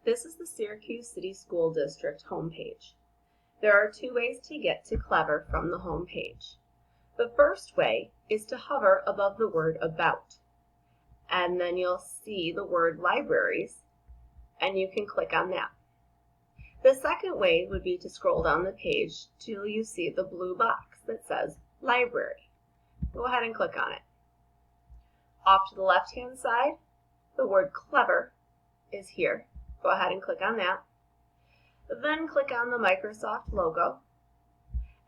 This is the Syracuse City School District homepage. There are two ways to get to Clever from the homepage. The first way is to hover above the word About, and then you'll see the word Libraries, and you can click on that. The second way would be to scroll down the page till you see the blue box that says Library. Go ahead and click on it. Off to the left-hand side, the word Clever is here. Go ahead and click on that. Then click on the Microsoft logo,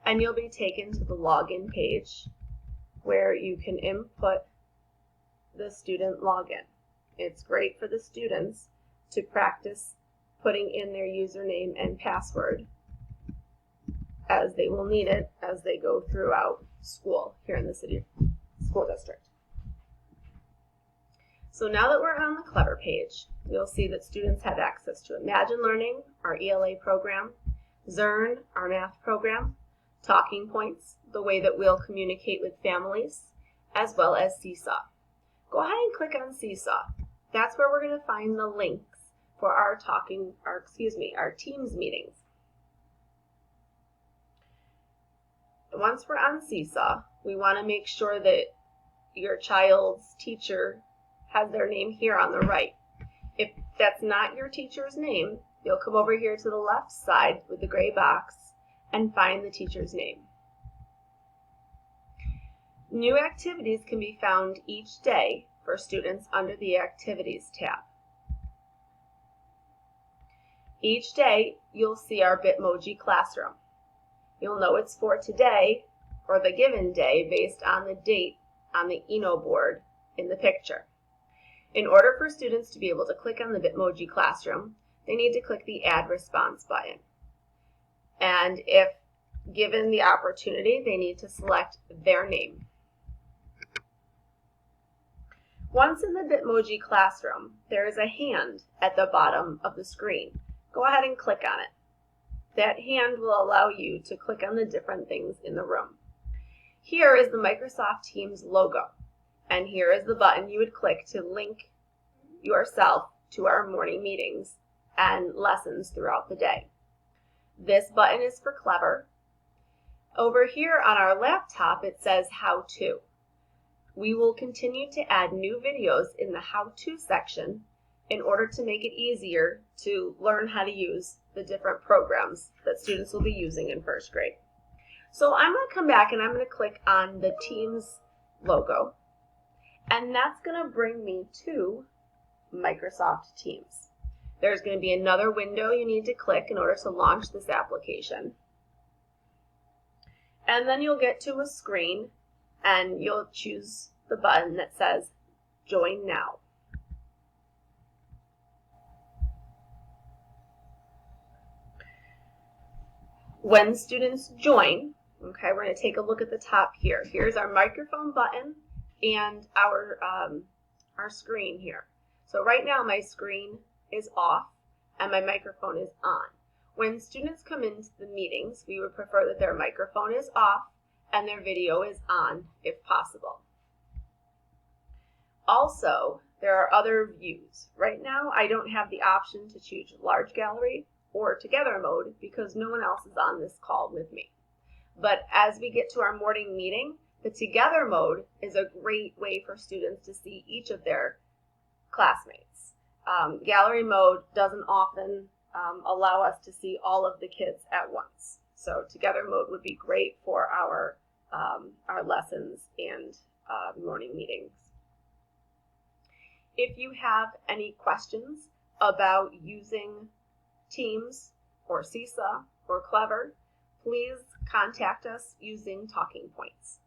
and you'll be taken to the login page where you can input the student login. It's great for the students to practice putting in their username and password, as they will need it as they go throughout school here in the City School District. So now that we're on the Clever page, you'll see that students have access to Imagine Learning, our ELA program, Zearn, our math program, Talking Points, the way that we'll communicate with families, as well as Seesaw. Go ahead and click on Seesaw. That's where we're going to find the links for our Teams meetings. Once we're on Seesaw, we want to make sure that your child's teacher has their name here on the right. If that's not your teacher's name, you'll come over here to the left side with the gray box and find the teacher's name. New activities can be found each day for students under the Activities tab. Each day, you'll see our Bitmoji classroom. You'll know it's for today or the given day based on the date on the Eno board in the picture. In order for students to be able to click on the Bitmoji classroom, they need to click the Add Response button. And if given the opportunity, they need to select their name. Once in the Bitmoji classroom, there is a hand at the bottom of the screen. Go ahead and click on it. That hand will allow you to click on the different things in the room. Here is the Microsoft Teams logo, and here is the button you would click to link yourself to our morning meetings and lessons throughout the day. This button is for Clever. Over here on our laptop, it says How To. We will continue to add new videos in the How To section in order to make it easier to learn how to use the different programs that students will be using in first grade. So I'm going to come back and I'm going to click on the Teams logo, and that's going to bring me to Microsoft Teams. There's going to be another window you need to click in order to launch this application. And then you'll get to a screen and you'll choose the button that says Join Now. When students join, okay, we're going to take a look at the top here. Here's our microphone button and our screen here. So right now my screen is off and my microphone is on. When students come into the meetings, we would prefer that their microphone is off and their video is on if possible. Also, there are other views. Right now I don't have the option to choose large gallery or together mode because no one else is on this call with me. But as we get to our morning meeting, the together mode is a great way for students to see each of their classmates. Gallery mode doesn't often allow us to see all of the kids at once. So together mode would be great for our lessons and morning meetings. If you have any questions about using Teams or Seesaw or Clever, please contact us using Talking Points.